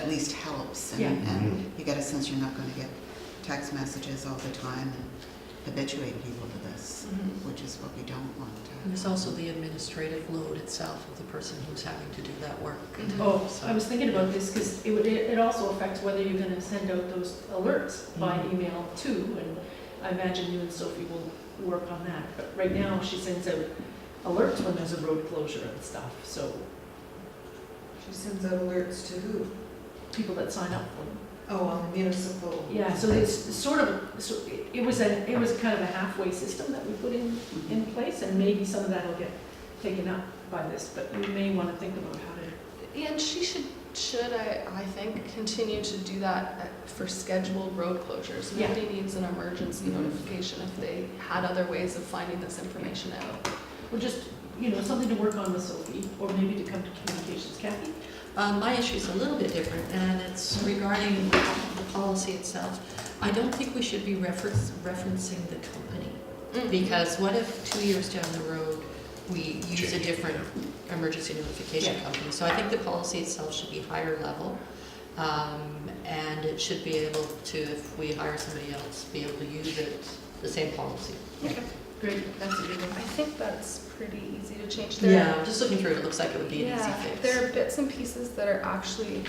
at least helps. And, Yeah. and you get a sense you're not going to get text messages all the time and habituate people to this, which is what we don't want to And there's also the administrative load itself of the person who's having to do that work. Oh, So- I was thinking about this because it also affects whether you're going to send out those alerts by email too. And I imagine you and Sophie will work on that. But right now, she sends out alerts when there's a road closure and stuff. So She sends out alerts to who? people that sign up for them. Oh, on the municipal. Yeah, so it's sort of, so it was kind of a halfway system that we put in place, and maybe some of that will get taken up by this, but we may want to think about how to. And she should I think, continue to do that for scheduled road closures. Yeah. Nobody needs an emergency notification if they had other ways of finding this information out. Or just, something to work on with Sophie, or maybe to come to communications. Kathy? My issue is a little bit different, and it's regarding the policy itself. I don't think we should be referencing the company, because what if 2 years down the road we use a different emergency notification company? So I think the policy itself should be higher level, and it should be able to, if we hire somebody else, be able to use it, the same policy. Okay. Great, that's a good one. I think that's pretty easy to change. Yeah, just looking through it, it looks like it would be an easy fix. There are bits and pieces that are actually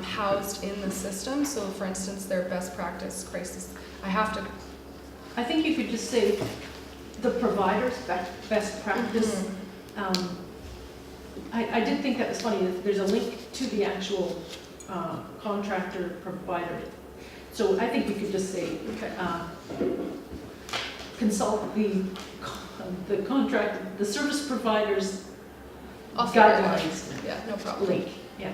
housed in the system. So for instance, their best practice crisis, I think you could just say the provider's best practice. I did think that was funny, that there's a link to the actual contractor provider. So I think we could just say, consult the contract, the service provider's guidelines Yeah, no problem. link. Yeah.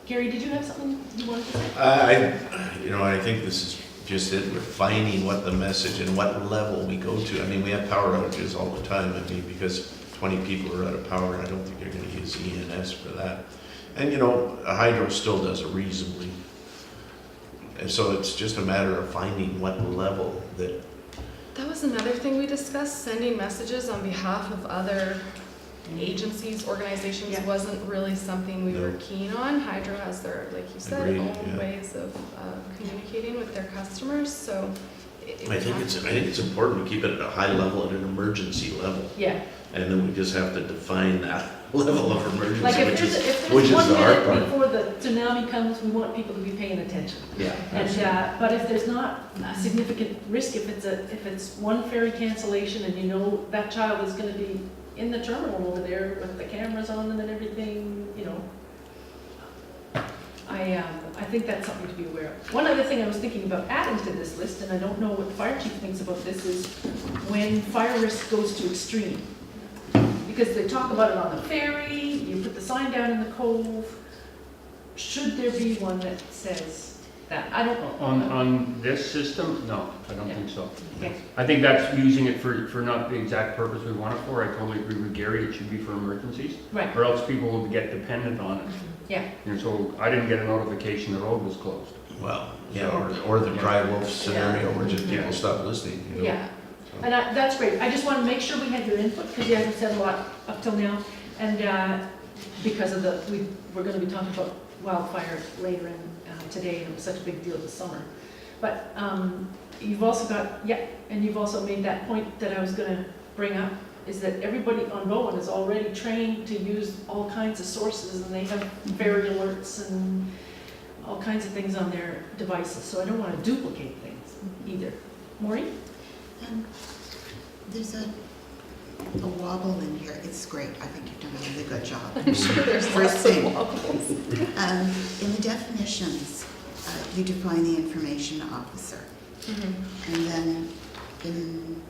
Gary, did you have something you wanted to say? I think this is just it, refining what the message and what level we go to. I mean, we have power outages all the time, because 20 people are out of power, and I don't think you're gonna use ENS for that. And a hydro still does it reasonably. And so it's just a matter of finding what level that. That was another thing we discussed, sending messages on behalf of other agencies, organizations Yeah. wasn't really something we were No. keen on. Hydro has their, like you said, Agreed, own yeah. ways of communicating with their customers, so. I think it's important to keep it at a high level, at an emergency level. Yeah. And then we just have to define that level of emergency, Like which if is there's 1 the hard part. minute before the tsunami comes, we want people to be paying attention. Yeah. And, but if there's not a significant risk, if it's one ferry cancellation and that child is gonna be in the terminal over there with the cameras on them and everything, I think that's something to be aware of. One other thing I was thinking about adding to this list, and I don't know what the fire chief thinks about this, is when fire risk goes to extreme. Because they talk about it on the ferry, you put the sign down in the cove. Should there be one that says that? I don't know. On this system, no, I don't Yeah. think so. Okay. I think that's using it for not the exact purpose we want it for. I totally agree with Gary, it should be for emergencies, Right, or else people will get dependent on it. yeah. And so I didn't get a notification the road was closed. Well, yeah, or the dry wolf scenario where just people Yeah. stop listening, Yeah, and that's great. I just want to make sure we had your input, because you haven't said a lot up till now. And because of we're going to be talking about wildfire later in today, and it was such a big deal this summer. But you've also you've also made that point that I was going to bring up, is that everybody on Bowen is already trained to use all kinds of sources, and they have ferry alerts and all kinds of things on their devices. So I don't want to duplicate things either. Maureen? There's a wobble in here. It's great. I think you've done a really good job. I'm sure there's First lots thing. of wobbles. In the definitions, you define the information officer. And then in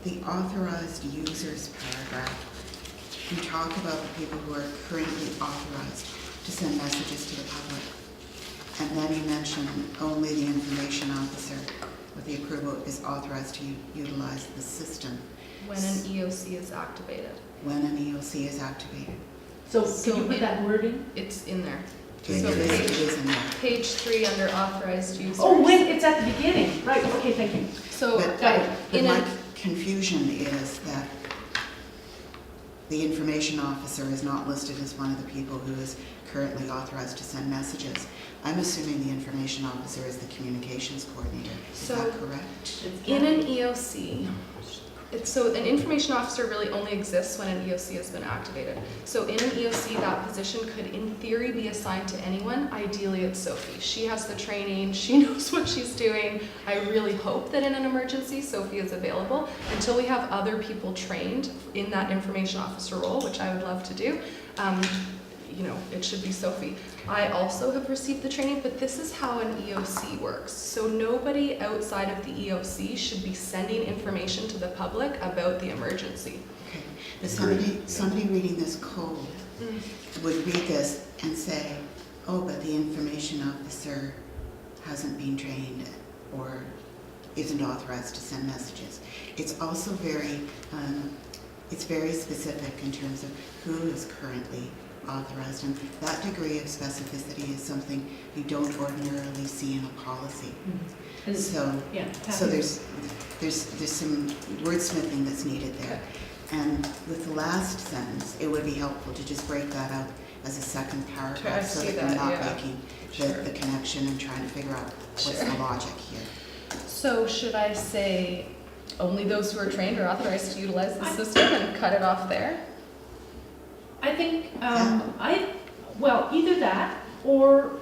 the authorized users paragraph, you talk about the people who are currently authorized to send messages to the public. And then you mention only the information officer with the approval is authorized to utilize the system When an EOC is activated. when an EOC is activated. So So can you put that word in? It's in there. It So is in there. Page 3 under authorized users. Oh, when it's at the beginning. Right, okay, thank you. So But got it. but in my a, confusion is that the information officer is not listed as one of the people who is currently authorized to send messages. I'm assuming the information officer is the communications coordinator. Is So- that correct? In an EOC, so an information officer really only exists when an EOC has been activated. So in an EOC, that position could in theory be assigned to anyone. Ideally, it's Sophie. She has the training, she knows what she's doing. I really hope that in an emergency, Sophie is available. Until we have other people trained in that information officer role, which I would love to do, it should be Sophie. I also have received the training, but this is how an EOC works. So nobody outside of the EOC should be sending information to the public about the emergency. Okay. But somebody reading this code would read this and say, oh, but the information officer hasn't been trained or isn't authorized to send messages. It's also very specific in terms of who is currently authorized, and that degree of specificity is something you don't ordinarily see in a policy. And So yeah. there's some wordsmithing that's needed there. And with the last sentence, it would be helpful to just break that out as a second I paragraph so see that you're that, not yeah. making Sure. the connection and trying to figure out what's Sure. the logic here. So should I say only those who are trained or authorized to utilize the system and cut it off there? I think, either that, or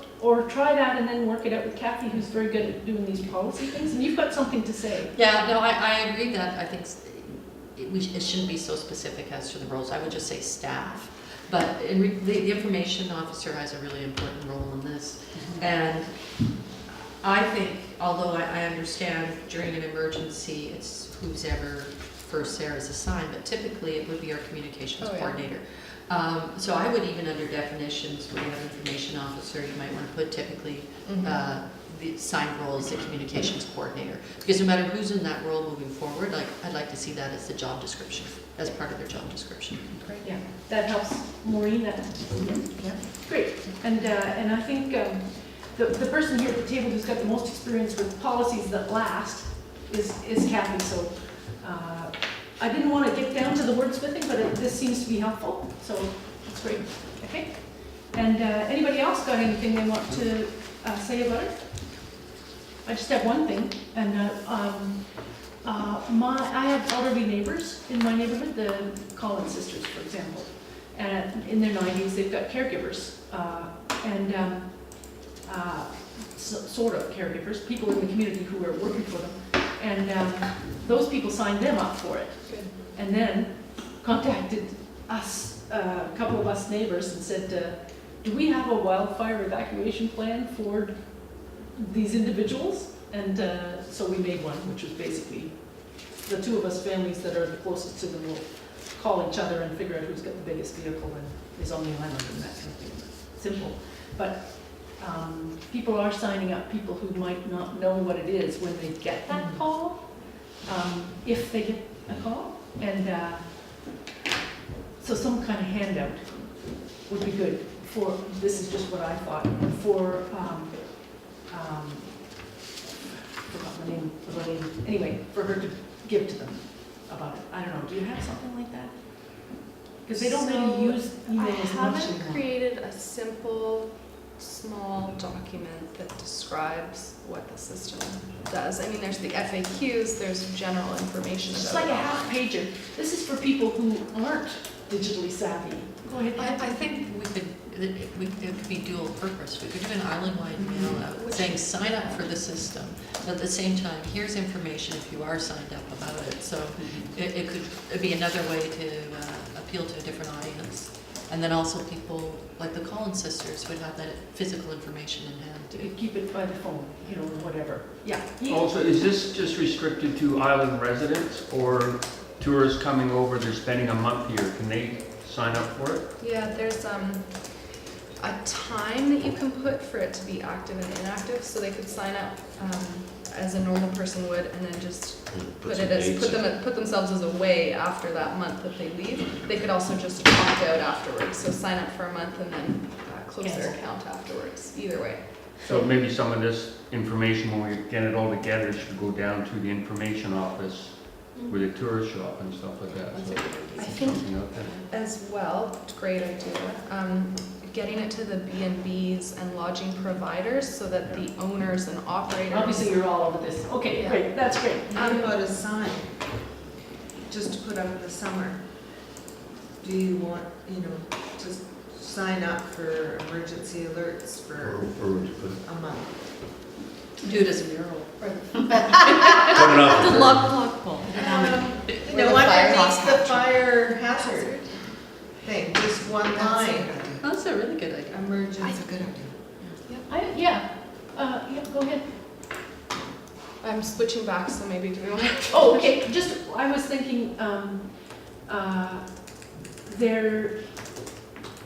try that and then work it out with Kathy, who's very good at doing these policy things, and you've got something to say. Yeah, no, I agree that I think it shouldn't be so specific as to the roles. I would just say staff. But the information officer has a really important role in this. And I think, although I understand during an emergency, it's who's ever first there is assigned, but typically it would be our communications Oh, yeah. coordinator. So I would even under definitions, where you have information officer, you might want to put typically the assigned role as the communications coordinator. Because no matter who's in that role moving forward, I'd like to see that as the job description, as part of their job description. Great, yeah, that helps Maureen, that, Yep. great. And I think the person here at the table who's got the most experience with policies that last is Kathy, so I didn't want to get down to the wordsmithing, but this seems to be helpful, so that's great. Okay? And anybody else got anything they want to say about it? I just have one thing, and I have elderly neighbors in my neighborhood, the Collins sisters, for example, and in their 90s, they've got caregivers, sort of caregivers, people in the community who are working for them, and those people signed them up for it. Good. And then contacted us, a couple of us neighbors, and said, do we have a wildfire evacuation plan for these individuals? And so we made one, which was basically the two of us families that are the closest to them will call each other and figure out who's got the biggest vehicle and is on the island and that kind of thing. Simple. But people are signing up, people who might not know what it is when they get that call, if they get a call. And so some kind of handout would be good for, this is just what I thought, for, forgot the name of the lady, anyway, for her to give to them about it. I don't know, do you have something like that? Because they don't really use I email as much haven't anymore. created a simple, small document that describes what the system does. I mean, there's the FAQs, there's general information It's about like it. a half pager. This is for people who aren't digitally savvy. Go ahead. I think it could be dual purpose. We could do an island-wide mail out saying, sign up for the system. But at the same time, here's information if you are signed up about it. So it could be another way to appeal to a different audience. And then also people like the Collins sisters would have that physical information in hand You too. could keep it by the phone, you know, whatever. Yeah. Also, is this just restricted to island residents or tourists coming over, they're spending a month here, can they sign up for it? Yeah, there's a time that you can put for it to be active and inactive, so they could sign up as a normal person would, and then just put themselves as away after that month that they leave. They could also just opt out afterwards, so sign up for a month and then close their Cancel. account afterwards. Either way. So maybe some of this information, when we get it all together, should go down to the information office where the tourists shop and stuff like that. That's So a good idea. I think something out there. as well, great idea, getting it to the B&Bs and lodging providers so that the owners and operators. Obviously, you're all over this. Okay, Yeah. great, that's great. How about a sign, just to put up in the summer? Do you want, to sign up for emergency alerts Or for would you put it? a month? Do it as a mural. Coming off The the lock pole. No, the fire underneath cost the hatchery. fire hazard thing, just one That's a line, good idea. That's a really good idea. emergency. That's a good idea. Yeah, go ahead. I'm switching back, so maybe do we want to? Oh, okay, just, I was thinking, there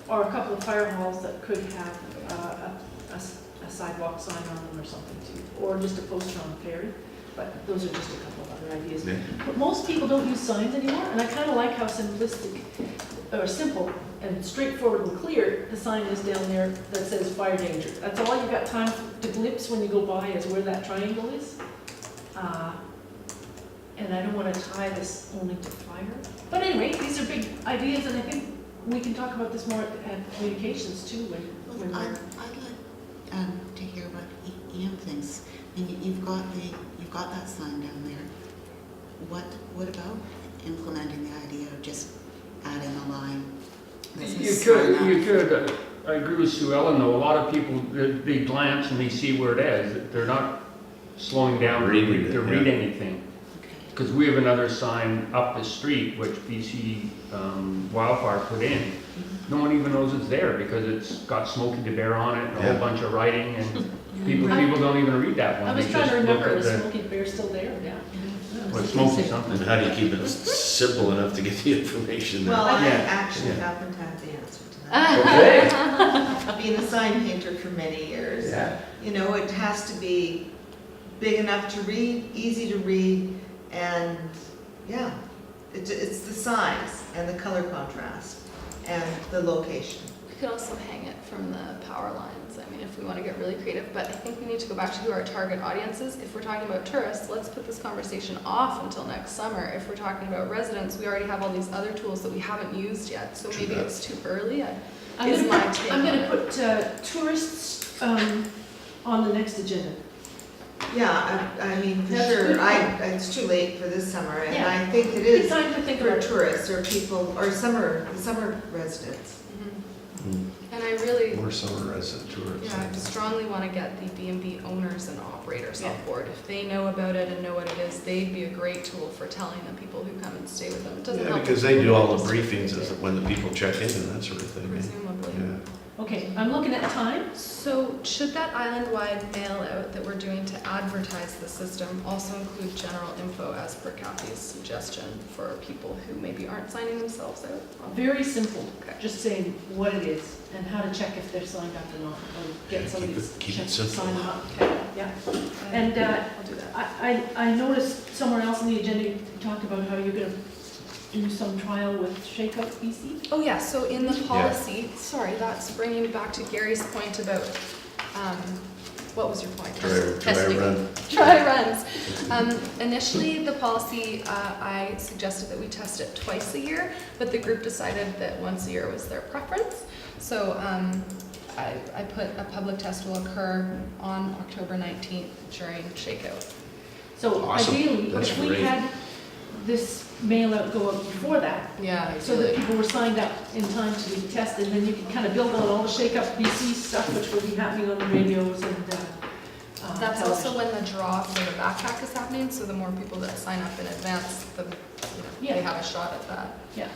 are a couple of fire halls that could have a sidewalk sign on them or something too, or just a poster on the ferry, but those are just a couple of other ideas. Yeah. But most people don't use signs anymore, and I kind of like how simplistic, or simple and straightforward and clear the sign is down there that says fire danger. That's all you got time to glimpse when you go by is where that triangle is. And I don't want to tie this only to fire. But anyway, these are big ideas, and I think we can talk about this more at communications too, when Well, I'd we're. like to hear what Ian thinks. And you've got that sign down there. What about implementing the idea of just adding a line? This is sign up. You could, I agree with Sue Ellen though, a lot of people, they glance and they see where it is, they're not slowing down to Reading it, to read yeah. anything. Okay. Because we have another sign up the street, which BC Wildfire put in. No one even knows it's there because it's got Smokey the Bear on it and a Yeah. whole bunch of writing and people I- don't even read that one. I was They trying to just look remember, at is the, Smoky Bear still there? Yeah. well, Smokey And something. how do you keep it simple enough to get the information there? Well, I Yeah, actually yeah. happen to have the answer to that. Okay. Being a sign painter for many years. Yeah. It has to be big enough to read, easy to read, and, yeah, it's the size and the color contrast and the location. We could also hang it from the power lines, I mean, if we want to get really creative, but I think we need to go back to who our target audience is. If we're talking about tourists, let's put this conversation off until next summer. If we're talking about residents, we already have all these other tools that we haven't used yet, so True maybe that. it's too early. I'm Is gonna my put, take I'm on gonna it. put tourists on the next agenda. Yeah, I mean, for That's sure, good. it's too late for this summer, and Yeah. I think it It's is time to think for about tourists or people, or summer residents. Mhm. Hmm. And I really, More summer resident tourists. yeah, I strongly want to get the B&B owners and operators on Yeah. board. If they know about it and know what it is, they'd be a great tool for telling the people who come and stay with them. It doesn't Yeah, help because the they people do all who the just- briefings as when the people check in and that sort of thing. eh? Presumably. Yeah. Okay, I'm looking at time. So should that island-wide mail out that we're doing to advertise the system also include general info as per Kathy's suggestion for people who maybe aren't signing themselves out? Very simple, Okay. just saying what it is and how to check if they're signed up or not, or get somebody to Keep it check to simple. sign them up. Okay. Yeah, and I'll do that. I noticed somewhere else in the agenda, you talked about how you're gonna do some trial with Shakeout BC. Oh yeah, so in the policy, sorry, that's bringing me back to Gary's point about, what was your point? Dry Testing. run. Dry runs. Initially, the policy, I suggested that we test it twice a year, but the group decided that once a year was their preference. So I put a public test will occur on October 19th during Shakeout. So Awesome. ideally, That's if we great. had this mail out go out before that, Yeah, so that people were signed up in time to be tested, then you can kind of build on all the Shakeout BC stuff, which will be happening on the radios and That's television. also when the draw for the backpack is happening, so the more people that sign up in advance, they Yeah. have a shot at that.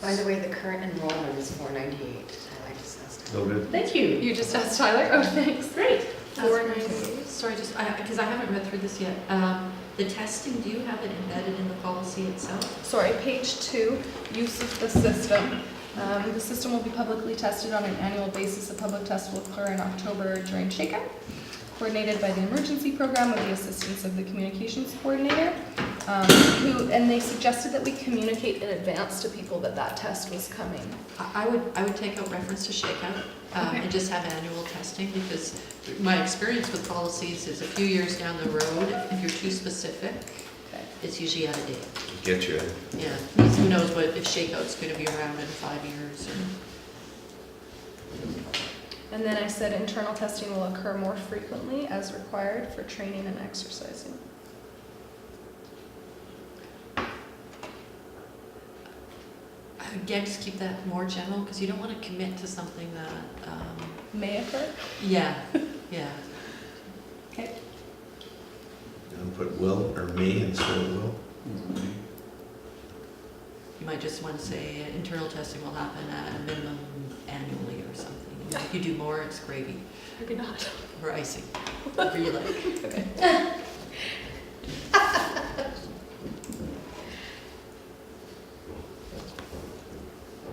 By the way, the current enrollment is 498. I just asked. No good. Thank you. You just asked Tyler? Oh, thanks. Great. 498. Sorry, just, because I haven't read through this yet. The testing, do you have it embedded in the policy itself? Sorry, page 2, use of the system. The system will be publicly tested on an annual basis. A public test will occur in October during Shakeout, coordinated by the emergency program with the assistance of the communications coordinator. And they suggested that we communicate in advance to people that that test was coming. I would take out reference to Shakeout Okay. and just have annual testing, because my experience with policies is a few years down the road, if you're too specific, it's usually out of date. Get you. Yeah, because who knows what, if Shakeout's gonna be around in 5 years or. And then I said internal testing will occur more frequently as required for training and exercising. Again, just keep that more general, because you don't want to commit to something that, May occur? yeah, yeah. Okay. And put will or may instead of will. You might just want to say internal testing will happen at a minimum annually or something. If you do more, it's gravy Maybe not. or icing, whatever you like. Okay.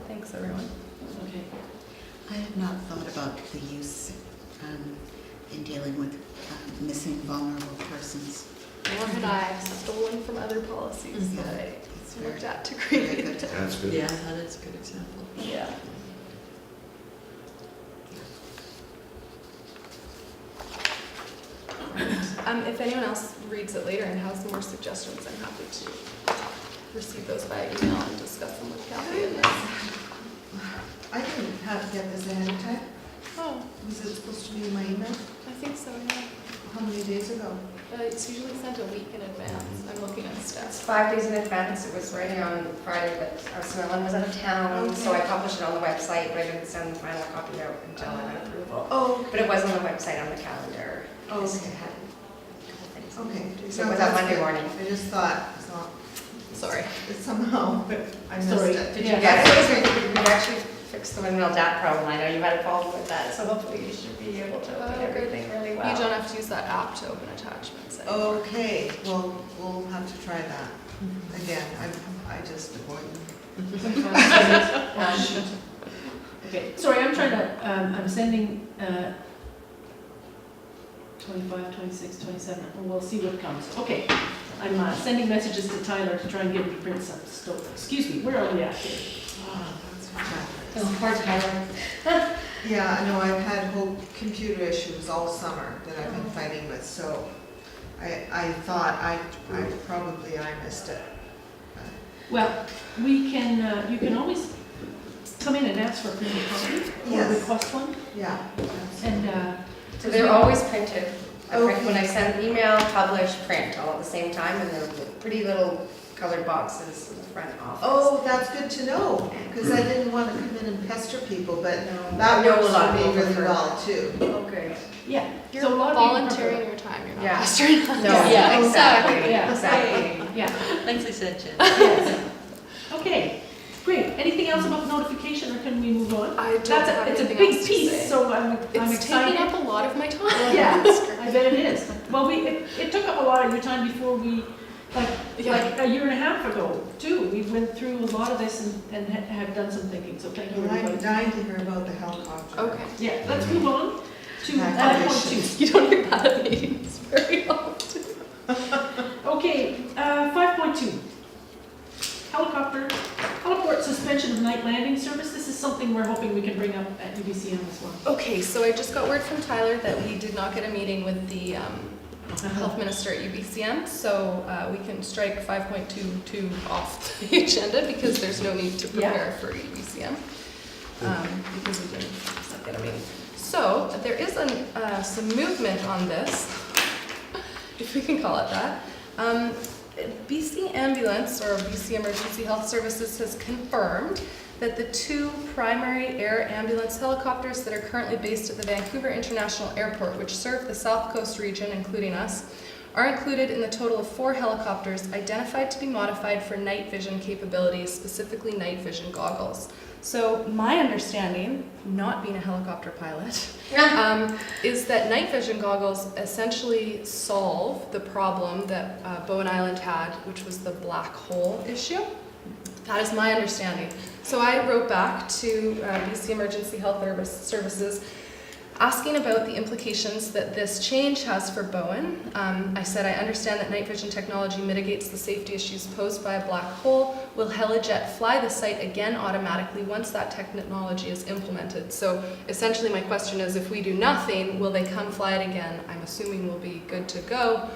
Thanks, everyone. Okay. I have not thought about the use in dealing with missing vulnerable persons. Nor had I stolen from other policies Mhm. that I It's very, looked at to very create. good. That's good. Yeah, that is a good example. Yeah. If anyone else reads it later and has more suggestions, I'm happy to receive those via email and discuss them with Kathy. And I didn't have to get this ahead of time. oh, Was it supposed to be in my email? I think so. Yeah. How many days ago? It's usually sent a week in advance. I'm looking at It's stats. 5 days in advance. It was ready on Friday, but Snellen was out of town, so I published it on the website, but I didn't send the final copy out until I got approval. Oh, But it was on the website on the calendar. Oh, Just okay. had a couple things. okay. So it No, was that's on Monday good. morning. I just thought, Sorry. somehow, I missed Sorry. it. Did you Yeah. get it? We actually fixed the windmill DAT problem. I know you had a problem with that, so hopefully you should be able to open Oh, good. everything really well. You don't have to use that app to open attachments anymore. Okay, well, we'll have to try that. Again, I just avoid them. Okay, sorry, I'm trying to, I'm sending 25, 26, 27, and we'll see what comes. Okay, I'm sending messages to Tyler to try and get him to print some stuff. Excuse me, where are we at here? Oh, that's fantastic. It's hard to cover. Yeah, I know, I've had whole computer issues all summer that I've been fighting with, so I thought I missed it. Well, we can, you can always come in and ask for a printed copy or Yes. request one. Yeah. And, So they're always printed. I print when I send email, publish, print all at the same time, and they're pretty little colored boxes in the front office. Oh, that's good to know, because I didn't want to come in and pester people, but No, that I know works a lot for of me people really prefer well that. too. Okay. yeah. You're So a lot of people prefer volunteering your time. You're not Yeah. mastering. No, Yeah, exactly, yeah. exactly. Yeah, Nicely said, Jen. yes. Okay, great. Anything else about notification, or can we move on? I don't have It's a anything big else to piece, say. so I'm It's excited. taking up a lot of my time. Yeah, I bet it is. Well, it took up a lot of your time before we, like a year and a half ago, too. We went through a lot of this and have done some thinking, so thank you, I'm everybody. dying to hear about the helicopter. Okay. Yeah, let's move on to Acquisition. 5.2. You don't hear that at meetings very often. Okay, 5.2. Helicopter, heliport suspension of night landing service. This is something we're hoping we can bring up at UBCM as well. Okay, so I just got word from Tyler that we did not get a meeting with the health minister at UBCM, so we can strike 5.22 off the agenda because there's no need to prepare for UBCM because we didn't get a meeting. So there is some movement on this, if we can call it that. BC Ambulance, or BC Emergency Health Services, has confirmed that the 2 primary air ambulance helicopters that are currently based at the Vancouver International Airport, which serve the South Coast region, including us, are included in the total of 4 helicopters identified to be modified for night vision capabilities, specifically night vision goggles. So my understanding, not being a helicopter pilot, is that night vision goggles essentially solve the problem that Bowen Island had, which was the black hole issue. That is my understanding. So I wrote back to BC Emergency Health Services asking about the implications that this change has for Bowen. I said, I understand that night vision technology mitigates the safety issues posed by a black hole. Will Helijet fly the site again automatically once that technology is implemented? So essentially my question is, if we do nothing, will they come fly it again? I'm assuming we'll be good to go.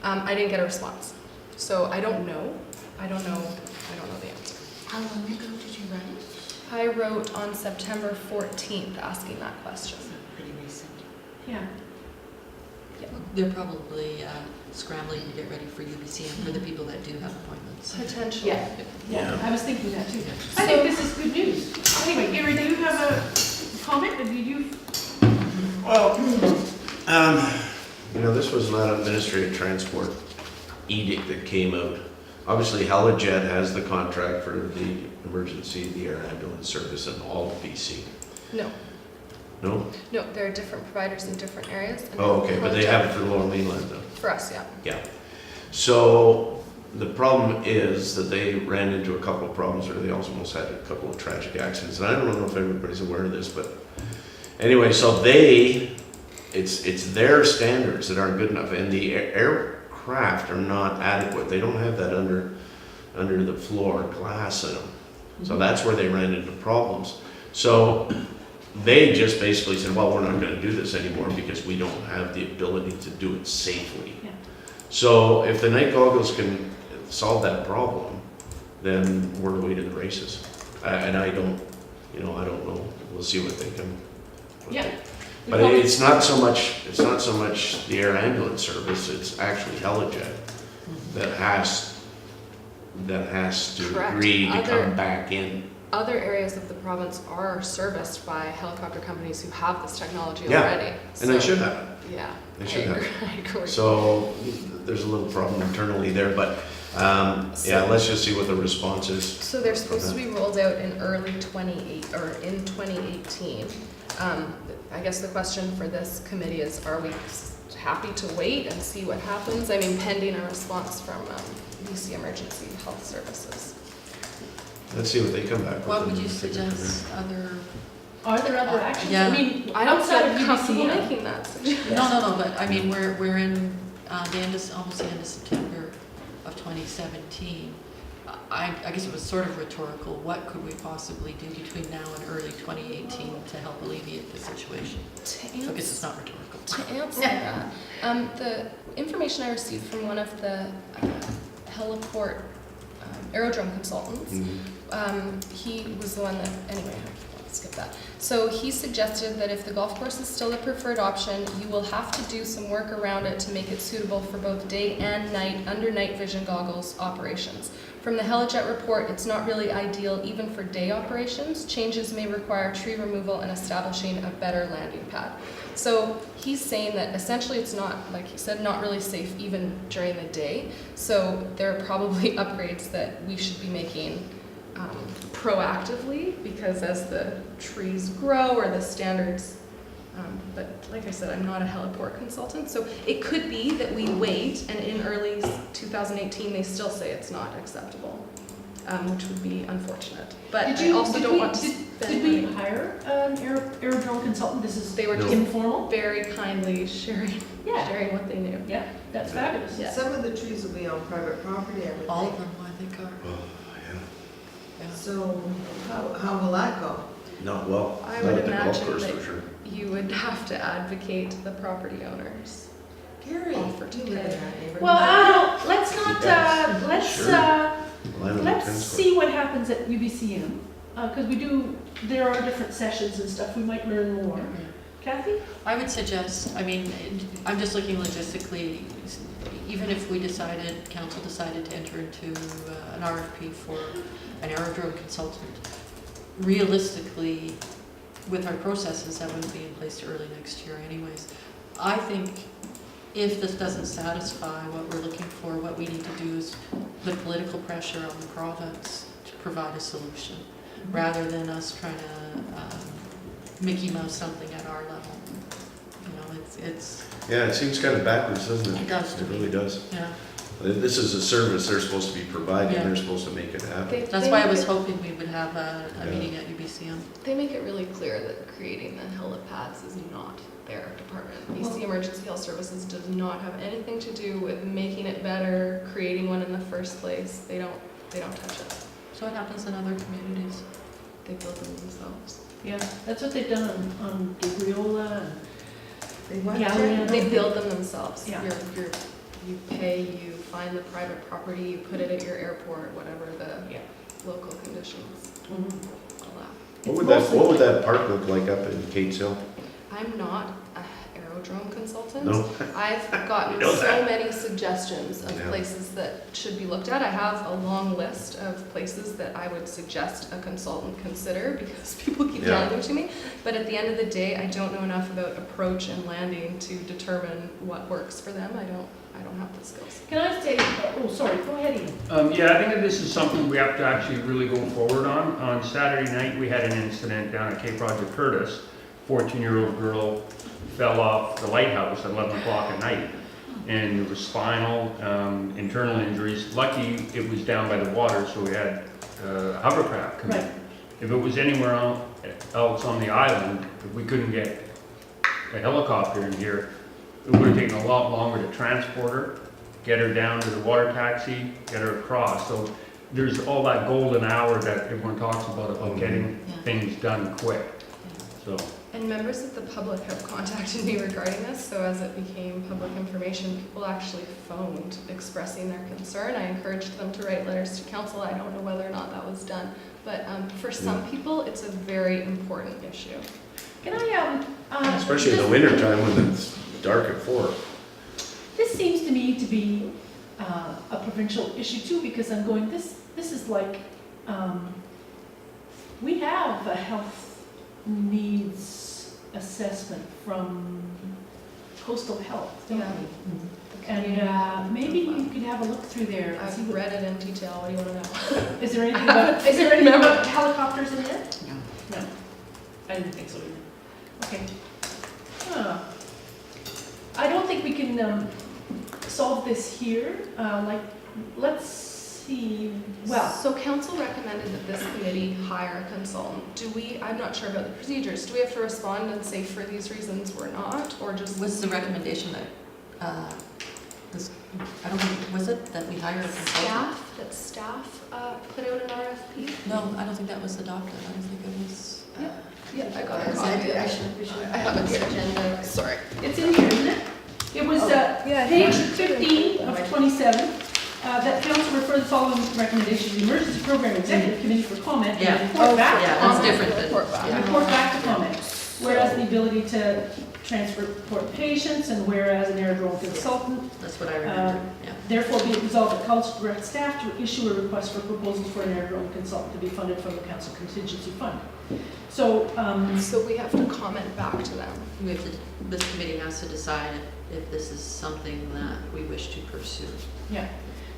I didn't get a response. So I don't know the answer. How long ago did you write? I wrote on September 14th asking that question. Pretty recent. Yeah. They're probably scrambling to get ready for UBCM for the people that do have appointments. Potentially. Yeah, I was thinking that too. I think this is good news. Anyway, Gary, do you have a comment? Did you? Well, this was not an administrative transport edict that came out. Obviously, Helijet has the contract for the emergency, the air ambulance service in all of BC. No, No? there are different providers in different areas. and Oh, okay, but they have it for the Lower Mainland though. For us, yeah. So the problem is that they ran into a couple of problems where they almost had a couple of tragic accidents. And I don't know if everybody's aware of this, but anyway, so it's their standards that aren't good enough, and the aircraft are not adequate. They don't have that under the floor glass in them. So that's where they ran into problems. So they just basically said, well, we're not going to do this anymore because we don't have the ability to do it safely. Yeah. So if the night goggles can solve that problem, then we're away to the races. And I don't know. We'll see what they can. Yeah. But it's not so much the air ambulance service, it's actually Helijet that has to Correct. agree to Other- come back in. Other areas of the province are serviced by helicopter companies who have this technology Yeah, already. And they So, should have. Yeah. They should have. I agree. So there's a little problem internally there, but let's just see what the response is. So they're supposed to be rolled out in early 2018. I guess the question for this committee is, are we happy to wait and see what happens? I mean, pending a response from BC Emergency Health Services. Let's see what they come back with. What would and you take it from suggest other? Are there other actions? Yeah. I mean, I don't outside feel of comfortable UBCM. making that suggestion. No, but I mean, we're in almost the end of September of 2017. I guess it was sort of rhetorical. What could we possibly do between now and early 2018 to help alleviate the situation? To I guess it's answer, not rhetorical. to answer that, the information I received from one of the heliport aerodrome consultants, he was the one that, anyway, let's skip that. So he suggested that if the golf course is still the preferred option, you will have to do some work around it to make it suitable for both day and night under night vision goggles operations. From the Helijet report, it's not really ideal even for day operations. Changes may require tree removal and establishing a better landing pad. So he's saying that essentially it's not, like he said, not really safe even during the day. So there are probably upgrades that we should be making proactively, because as the trees grow or the standards, but like I said, I'm not a heliport consultant, so it could be that we wait and in early 2018 they still say it's not acceptable, which would be unfortunate. But I also don't want to spend Did we money. hire an aerodrome consultant? They were No. just informal? very kindly sharing what they knew. Yeah, that's fabulous. Yeah. Some of the trees will be on private property, I would All of think. them, I think, are. Oh, Yeah. So how will that go? yeah. Not well. I Not would at the golf imagine course that- for sure. You would have to advocate to the property owners. Gary, Offer to you live in pay. that neighborhood. Well, let's not, Sure. Line of let's defense see what happens at UBCM, because there are different sessions and stuff, we might learn more. Kathy? I would suggest, I mean, I'm just looking logistically, even if council decided to enter into an RFP for an aerodrome consultant, realistically, with our processes, that wouldn't be in place till early next year anyways. I think if this doesn't satisfy what we're looking for, what we need to do is put political pressure on the province to provide a solution, rather than us trying to Mickey Mouse something at our level. It's Yeah, it seems kind of backwards, doesn't it? It does to It me. really does. yeah. This is a service they're supposed to be providing, Yeah. they're supposed to make it happen. That's why I was hoping we would have a meeting at UBCM. They make it really clear that creating the helipads is not their department. BC Emergency Health Services does not have anything to do with making it better, creating one in the first place. They don't touch it. So it happens in other communities. They build them themselves. Yeah, that's what they've done on Gabriola and They what? Galleon. They build them themselves. Yeah. You're You pay, you find the private property, you put it at your airport, whatever the Yeah. local conditions Mhm. allow. What would that park look like up in Kate's Hill? I'm not a aerodrome consultant. No? I've gotten know so that. many suggestions of Yeah. places that should be looked at. I have a long list of places that I would suggest a consultant consider because people keep Yeah. telling them to me. But at the end of the day, I don't know enough about approach and landing to determine what works for them. I don't have the skills. Can I say, oh, sorry, go ahead, Ian. Yeah, I think that this is something we have to actually really go forward on. On Saturday night, we had an incident down at Cape Roger Curtis. 14-year-old girl fell off the lighthouse at 11 o'clock at night. And there was spinal, internal injuries. Lucky it was down by the water, so we had hovercraft come in. Right. If it was anywhere else on the island, if we couldn't get a helicopter in here, it would have taken a lot longer to transport her, get her down to the water taxi, get her across. So there's all that golden hour that everyone talks about getting Yeah. things done quick. So, And members of the public have contacted me regarding this, so as it became public information, people actually phoned expressing their concern. I encouraged them to write letters to council. I don't know whether or not that was done. But for some people, it's a very important issue. Can I, Especially in the wintertime when it's dark at 4. This seems to me to be a provincial issue too, because I'm going, this is like, we have a health needs assessment from Coastal Health, don't Yeah. we? And maybe you could have a look through there and see I've what, read it in detail. What do you want to know? is there anything about helicopters in there? No. No, I didn't think so either. Okay. Huh. I don't think we can solve this here. Let's see, well, So council recommended that this committee hire a consultant. I'm not sure about the procedures. Do we have to respond and say for these reasons we're not, or just? Was the recommendation that, I don't think, was it that we hire a consultant? Staff put out an RFP? No, I don't think that was adopted. I don't think it was. Yeah, I got a Is copy. it- We should I have it here. agenda. Sorry. it's in here, isn't it? It was page 15 of 27, that council refer the following recommendation to the Emergency Program Executive Committee for comment Yeah. and report back Yeah, to that's comment. different than. Report back. yeah. Report back to comment. Whereas the ability to transport patients and whereas an aerodrome consultant, That's what I remember, yeah. therefore be it resolved that council direct staff to issue a request for proposals for an aerodrome consultant to be funded from the council contingency fund. So, So we have to comment back to them. We have to, this committee has to decide if this is something that we wish to pursue. yeah.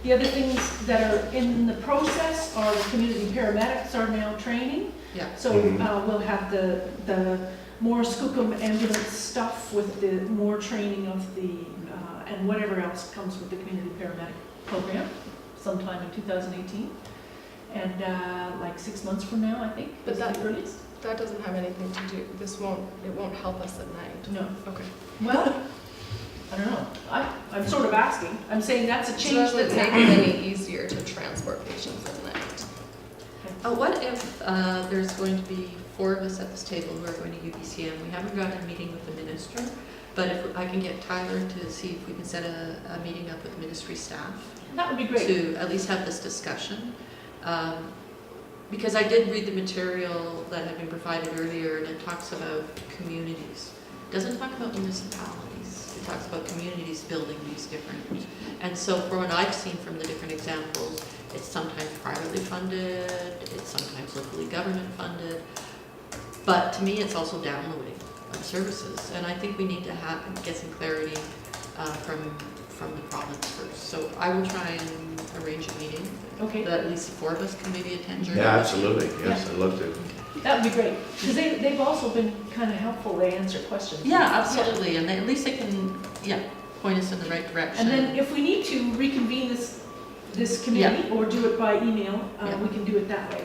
The other things that are in the process are the community paramedics are now training. Yeah. So Mhm. we'll have the more Skookum ambulance stuff with the more training of the, and whatever else comes with the community paramedic program sometime in 2018. And like 6 months from now, I think, But is that- the earliest. That doesn't have anything to do, it won't help us at night. No. Okay. Well, I don't know. I'm sort of asking. I'm saying that's a So change does it that's make it happening. any easier to transport patients at night? What if there's going to be 4 of us at this table who are going to UBCM? We haven't got a meeting with the minister, but if I can get Tyler to see if we can set a meeting up with ministry staff That would be great. to at least have this discussion. Because I did read the material that had been provided earlier, and it talks about communities. It doesn't talk about municipalities. It talks about communities building these different. And so from what I've seen from the different examples, it's sometimes privately funded, it's sometimes locally government funded. But to me, it's also downloading of services. And I think we need to get some clarity from the province first. So I will try and arrange a meeting Okay, that at least the 4 of us can maybe attend during. Yeah, absolutely, yes, I'd love to. that would be great. Because they've also been kind of helpful. They answer questions. Yeah, absolutely, and at least they can, point us in the right direction. And then if we need to reconvene this committee or do it by email, Yeah. we can do it that way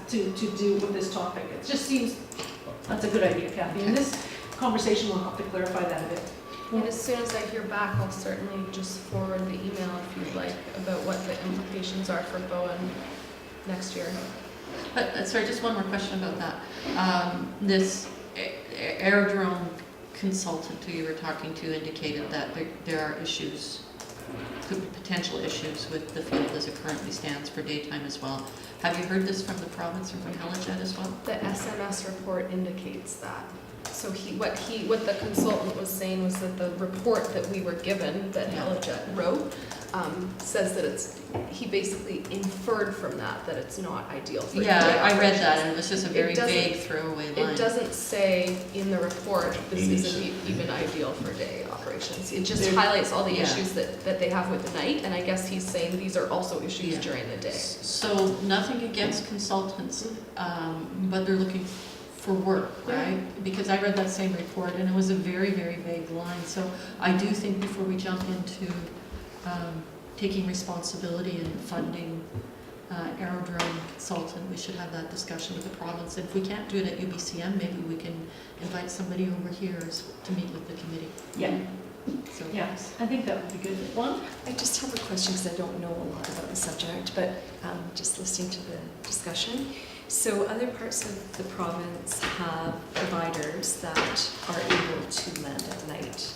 to deal with this topic. It just seems, that's a good idea, Kathy. And this conversation will help to clarify that a bit. And as soon as I hear back, I'll certainly just forward the email if you'd like about what the implications are for Bowen next year. But, sorry, just one more question about that. This aerodrome consultant who you were talking to indicated that there are issues could be potential issues with the field as it currently stands for daytime as well. Have you heard this from the province or from Helijet as well? The SMS report indicates that. So what the consultant was saying was that the report that we were given, that Helijet wrote, says that he basically inferred from that it's not ideal for Yeah, day I read operations. that, and it was just a very It doesn't- vague throwaway line. It doesn't say in the report, this isn't 86. even ideal for day operations. It just There- highlights all the Yeah. issues that they have with the night, and I guess he's saying these are also issues Yeah. during the day. So nothing against consultants, but they're looking for work, right? Because I read that same report and it was a very, very vague line. So I do think before we jump into taking responsibility and funding aerodrome consultant, we should have that discussion with the province. And if we can't do it at UBCM, maybe we can invite somebody over here to meet with the committee. Yeah, So yeah, I think that would be good. One? I just have a question because I don't know a lot about the subject, but just listening to the discussion. So other parts of the province have providers that are able to land at night.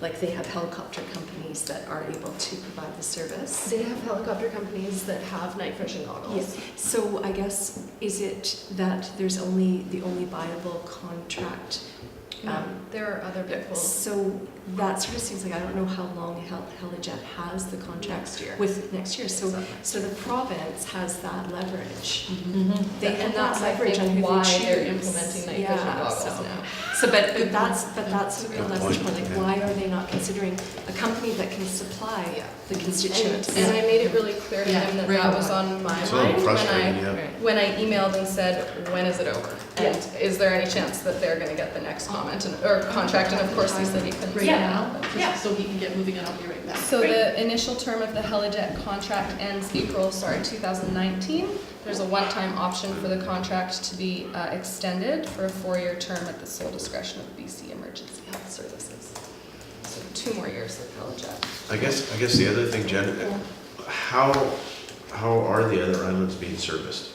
Like they have helicopter companies that are able to provide the service. They have helicopter companies that have night vision goggles. Yes. So I guess, is it that there's the only viable contract? There are other people. So that sort of seems like, I don't know how long Helijet has the contract Next year. with next year. So the province has that leverage. Mm-hmm. They have that And that's, I leverage on think, who why they choose. they're implementing night vision goggles so. now. So, but that's a real Good leverage point, point. Like, yeah. why are they not considering a company that can supply Yeah. the constituents? And I made it really clear to Yeah, him that right that on. was on my It's a little mind frustrating, yeah. when I emailed and said, when is it over? And is there any chance that they're gonna get the next comment or contract? And of course, he said he couldn't say Yeah. that. Yeah. So he can get moving and I'll be right back. So the initial term of the Helijet contract ends April 2019. There's a one-time option for the contract to be extended for a 4-year term at the sole discretion of BC Emergency Health Services. So 2 more years with Helijet. I guess the other thing, Jen, how are the other islands being serviced?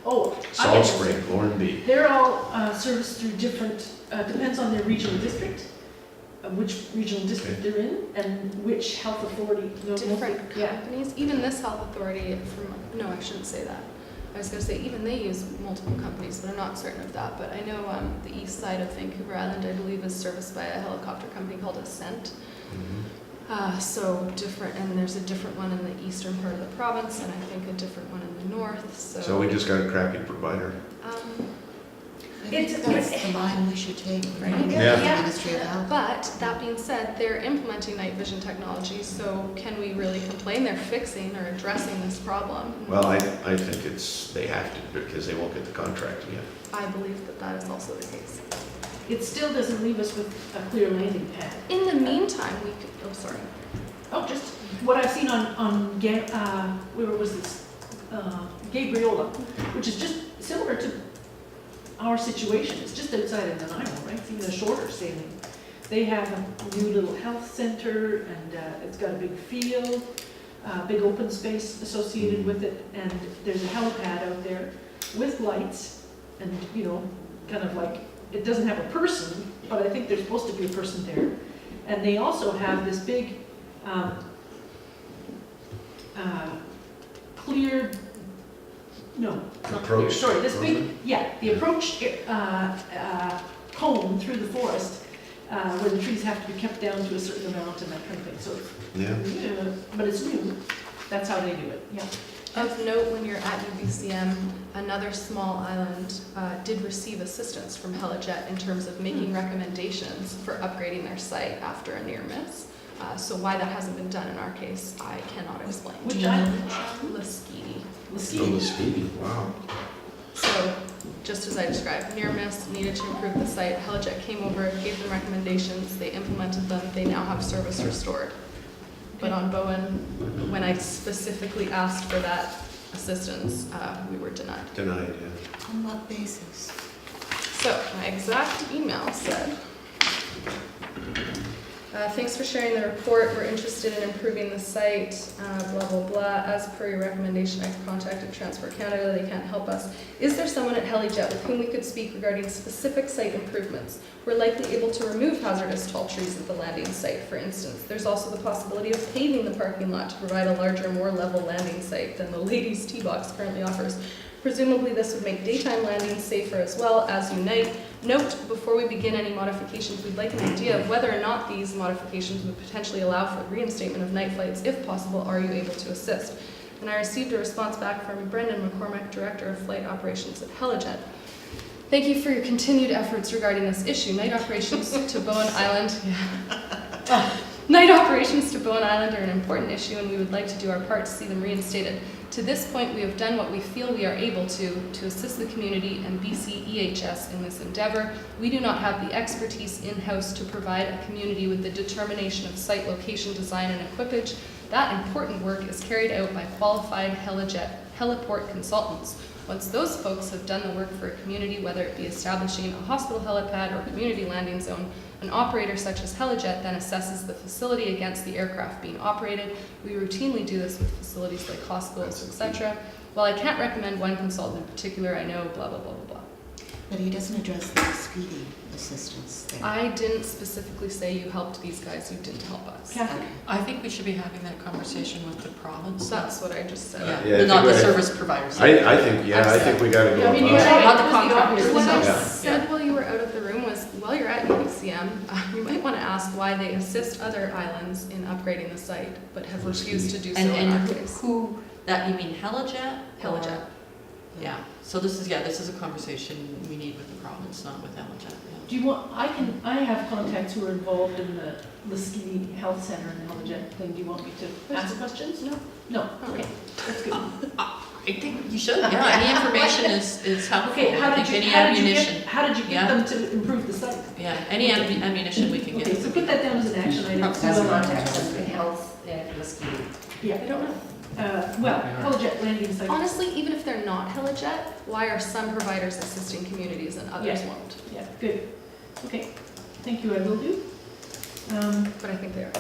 Oh, I Salt get Spring, it. Glenby. They're all serviced through different, depends on their regional district, which regional district they're in, and which health authority. Different Yeah. companies, even this health authority no, I shouldn't say that. I was gonna say, even they use multiple companies, but I'm not certain of that. But I know the east side of Vancouver Island, I believe, is serviced by a helicopter company called Ascent. So different, and there's a different one in the eastern part of the province, and I think a different one in the north, So we just got a crappy provider. I think that's the line we should take, right? Yeah. The Ministry of Health. But that being said, they're implementing night vision technology, so can we really complain? They're fixing or addressing this problem. Well, I think they have to because they won't get the contract yet. I believe that that is also the case. It still doesn't leave us with a clear landing pad. In the meantime, we could, oh, sorry. Oh, just what I've seen where was this? Gabriola, which is just similar to our situation. It's just outside of Nanaimo, right? It's even a shorter sailing. They have a new little health center, and it's got a big field, big open space associated with it, and there's a helipad out there with lights, and kind of like, it doesn't have a person, but I think there's supposed to be a person there. And they also have this big clear, no, not clear, Approach. sorry, this big, the approach cone through the forest where the trees have to be kept down to a certain amount and that kind of thing. So, Yeah. but it's new. That's how they do it, yeah. Of note, when you're at UBCM, another small island did receive assistance from Helijet in terms of making recommendations for upgrading their site after a near miss. So why that hasn't been done in our case, I cannot explain. Which island? Lasqueti. Oh, Mesquite. the speedy, wow. So, just as I described, near miss, needed to improve the site. Helijet came over, gave them recommendations, they implemented them, they now have service restored. But on Bowen, when I specifically asked for that assistance, we were denied. Denied, yeah. On what basis? So, my exact email said, Thanks for sharing the report. We're interested in improving the site, blah, blah, blah. As per your recommendation, I've contacted Transport Canada. They can't help us. Is there someone at Helijet with whom we could speak regarding specific site improvements? We're likely able to remove hazardous tall trees at the landing site, for instance. There's also the possibility of paving the parking lot to provide a larger, more level landing site than the ladies' tee box currently offers. Presumably, this would make daytime landings safer as well as Unite. Note, before we begin any modifications, we'd like an idea of whether or not these modifications would potentially allow for reinstatement of night flights. If possible, are you able to assist? And I received a response back from Brendan McCormack, Director of Flight Operations at Helijet. Thank you for your continued efforts regarding this issue. Night operations to Bowen Island. Night operations to Bowen Island are an important issue, and we would like to do our part to see them reinstated. To this point, we have done what we feel we are able to assist the community and BC EHS in this endeavor. We do not have the expertise in-house to provide a community with the determination of site location, design, and equipage. That important work is carried out by qualified Helijet heliport consultants. Once those folks have done the work for a community, whether it be establishing a hospital helipad or community landing zone, an operator such as Helijet then assesses the facility against the aircraft being operated. We routinely do this with facilities like hospitals, etc. While I can't recommend one consultant in particular, I know blah, blah, blah, blah, blah. But he doesn't address the speedy assistance there. I didn't specifically say you helped these guys, you didn't help us. Kathy? I think we should be having that conversation with the province. That's what I just said. Yeah, Yeah, I not think the I- service providers. I think we gotta Yeah, I mean, go you about said it. Not the it was the contractors obvious. What I themselves. said while you were out of the room was, while you're at UBCM, you might want to ask why they assist other islands in upgrading the site, but have refused to do so in our And case. who, that, you mean Helijet? Helijet. Or- Yeah, so this is a conversation we need with the province, not with Helijet. Do you want, I have contacts who are involved in the Liskini Health Center and the Helijet thing. Do you want me to ask questions? No? No, okay, that's good. I think you should, yeah, any information is helpful. Okay, I think any ammunition. how did you get Yeah. them to improve the site? Yeah, any ammunition we can get. Okay, so put that down as an action item. That's contact us in health and Liskini. Yeah, I don't know. well, Helijet landing site. Honestly, even if they're not Helijet, why are some providers assisting communities and others Yeah. won't? Yeah, good. Okay, thank you, I will do. But I think they are.